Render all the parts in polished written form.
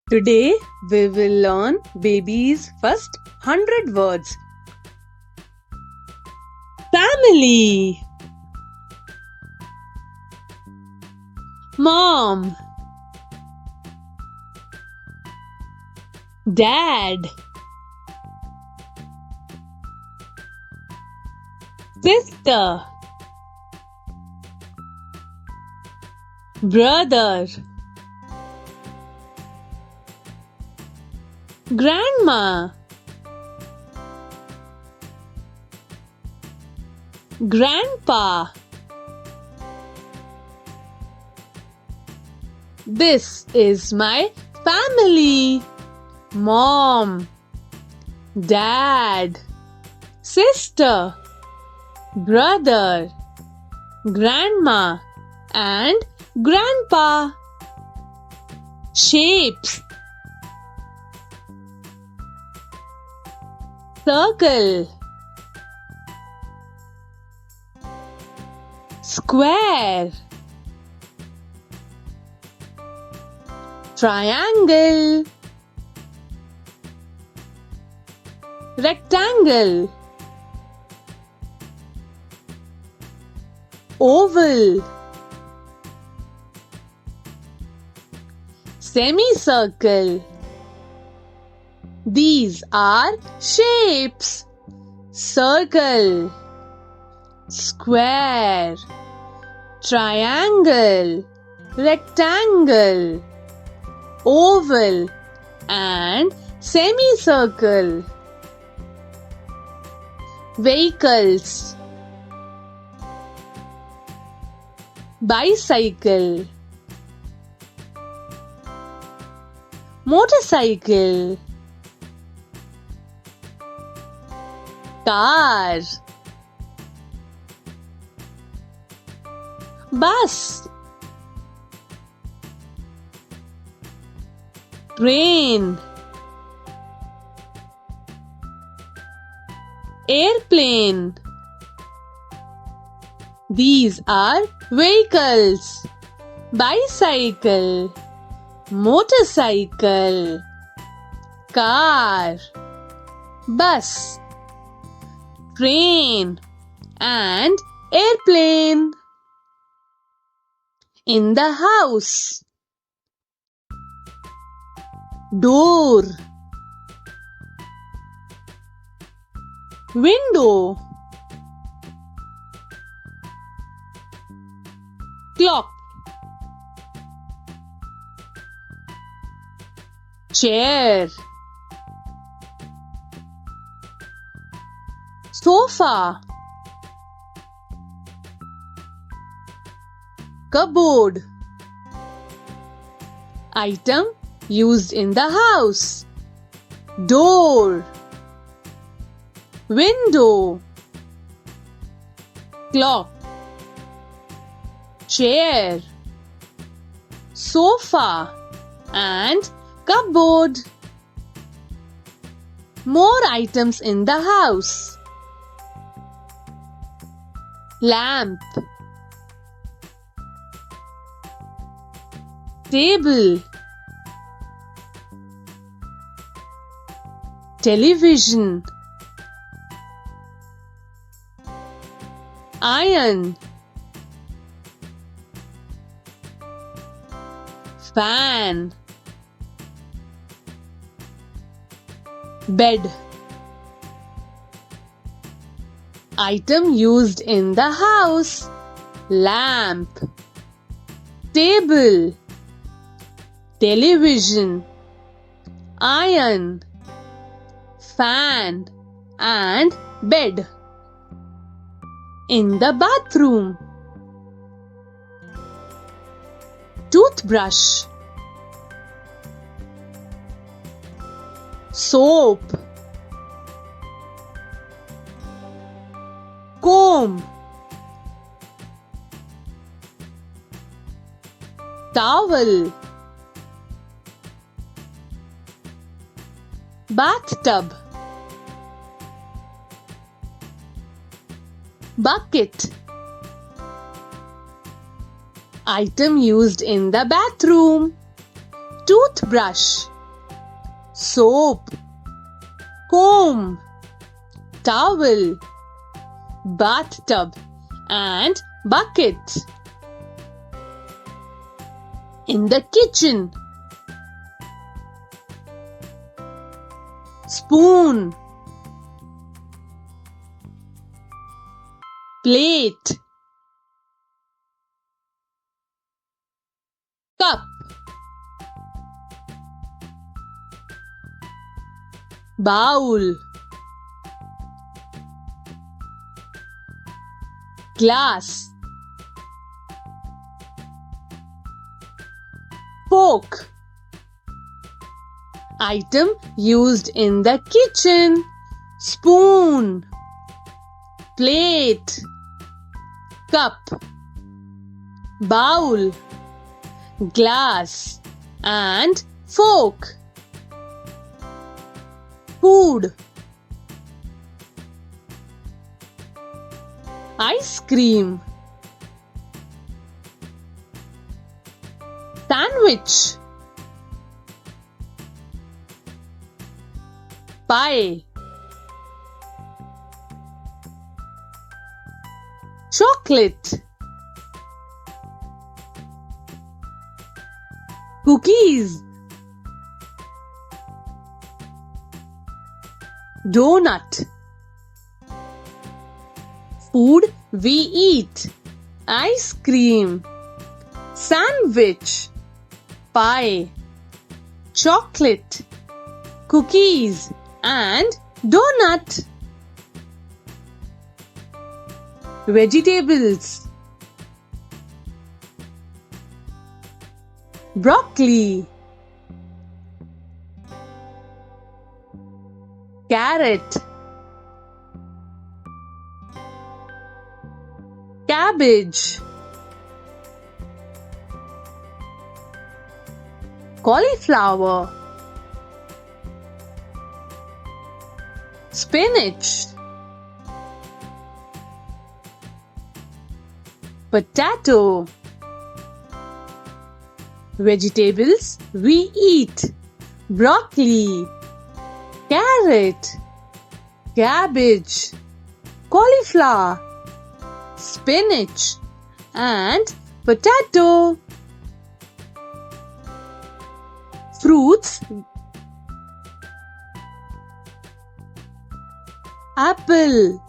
Today we will learn baby's first 100 words. Family, mom, dad, sister, brother, grandma, grandpa. This is my family. Mom, dad, sister, brother, grandma, and grandpa. Shapes: circle, square, triangle, rectangle, oval, semicircle. These are shapes: circle, square, triangle, rectangle, oval, and semicircle. Vehicles: bicycle, motorcycle, car, bus, train, airplane. These are vehicles: bicycle, motorcycle, car, bus, train, and airplane. In the house: door, window, clock, chair, sofa, cupboard. Item used in the house: door, window, clock, chair, sofa, and cupboard. More items in the house: lamp, table, television, iron, fan, bed. Item used in the house: lamp, table, television, iron, fan, and bed. In the bathroom: toothbrush, soap, comb, towel, bathtub, bucket. Item used in the bathroom: toothbrush, soap, comb, towel, bathtub and bucket. In the kitchen, spoon, plate, cup, bowl, glass, fork. Item used in the kitchen: spoon, plate, cup, bowl, glass and fork. Food: ice cream, sandwich, pie, chocolate, cookies, donut. Food we eat: ice cream, sandwich, pie, chocolate, cookies and donut. Vegetables: broccoli, carrot, cabbage, cauliflower, spinach, potato. Vegetables we eat: broccoli, carrot, cabbage, cauliflower, spinach and potato. Fruits: apple,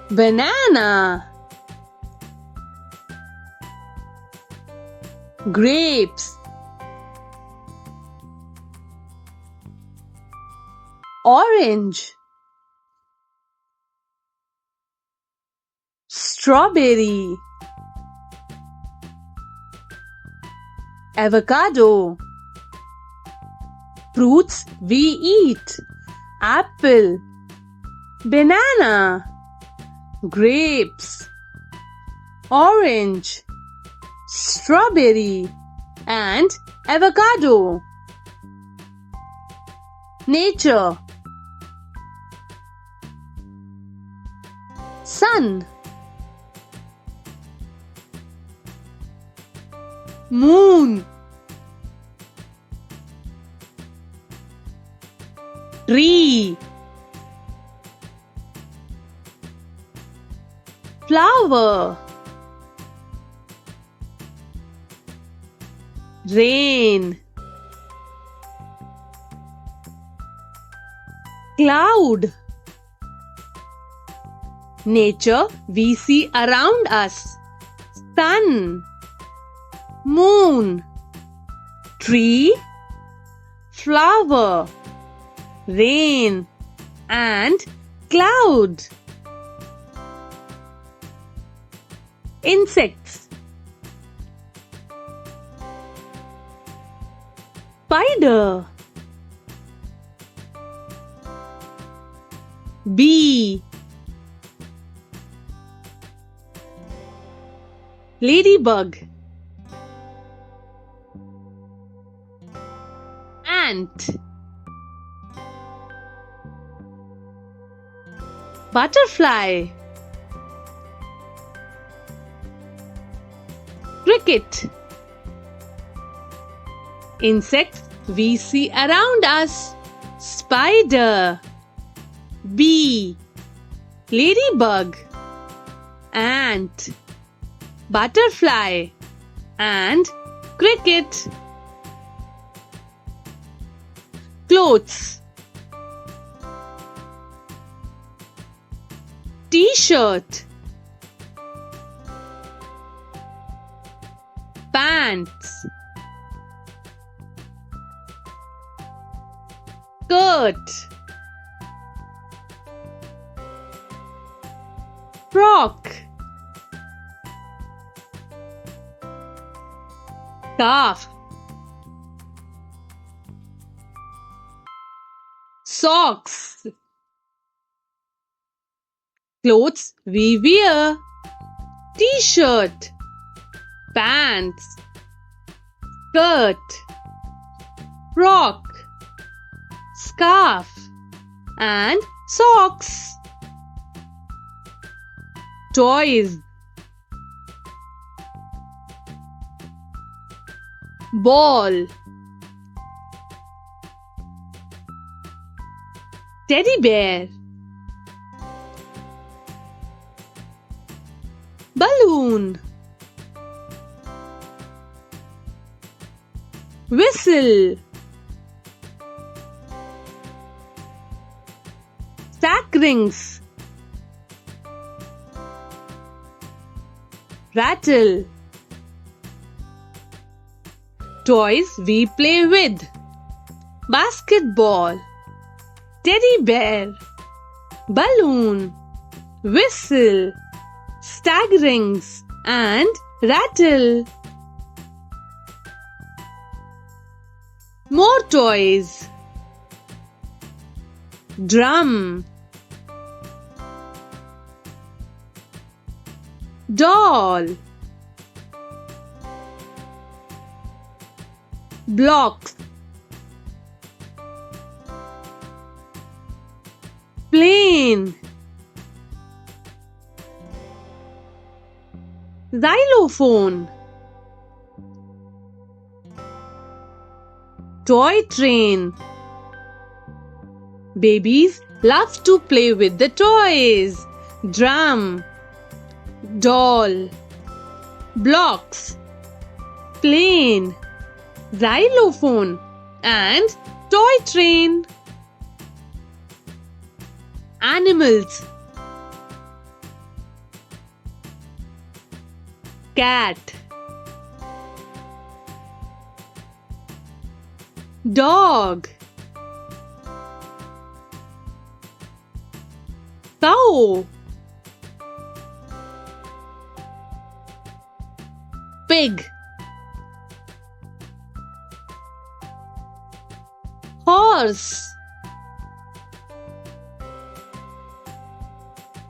banana, grapes, orange, strawberry, avocado. Fruits we eat: apple, banana, grapes, orange, strawberry and avocado. Nature: sun, moon, tree, flower, rain, cloud. Nature we see around us: sun, moon, tree, flower, rain and cloud. Insects: spider, bee, ladybug, ant, butterfly, cricket, Insects we see around us. Spider, bee, ladybug, ant, butterfly, and cricket. Clothes: T-shirt, pants, skirt, frock, scarf, socks. Clothes we wear: T-shirt, pants, skirt, frock, scarf, and socks. Toys: ball, teddy bear, balloon, whistle, sack rings, rattle. Toys we play with: basketball, teddy bear, balloon, whistle, stag rings, and rattle. More toys: drum, doll, blocks, plane, xylophone, toy train. Babies love to play with the toys: drum, doll, blocks, plane, xylophone, and toy train. Animals: cat, dog, cow, pig, horse,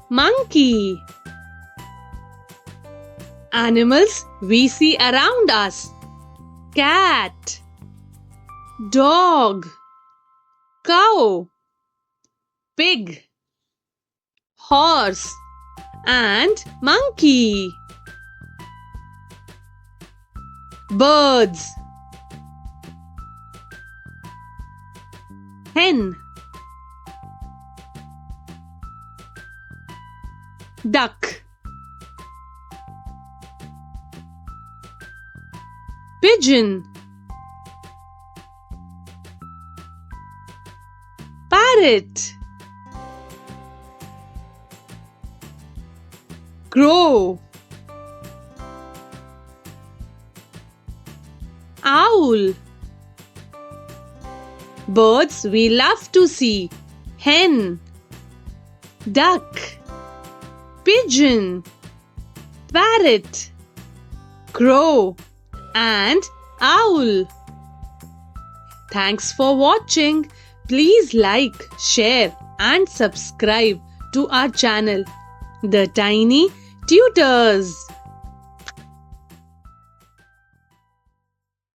monkey. Animals we see around us: cat, dog, cow, pig, horse, and monkey. Birds: hen, duck, pigeon, parrot, crow, owl. Birds we love to see: hen, duck, pigeon, parrot, crow, and owl. Thanks for watching. Please like, share, and subscribe to our channel, The Tiny Tutors.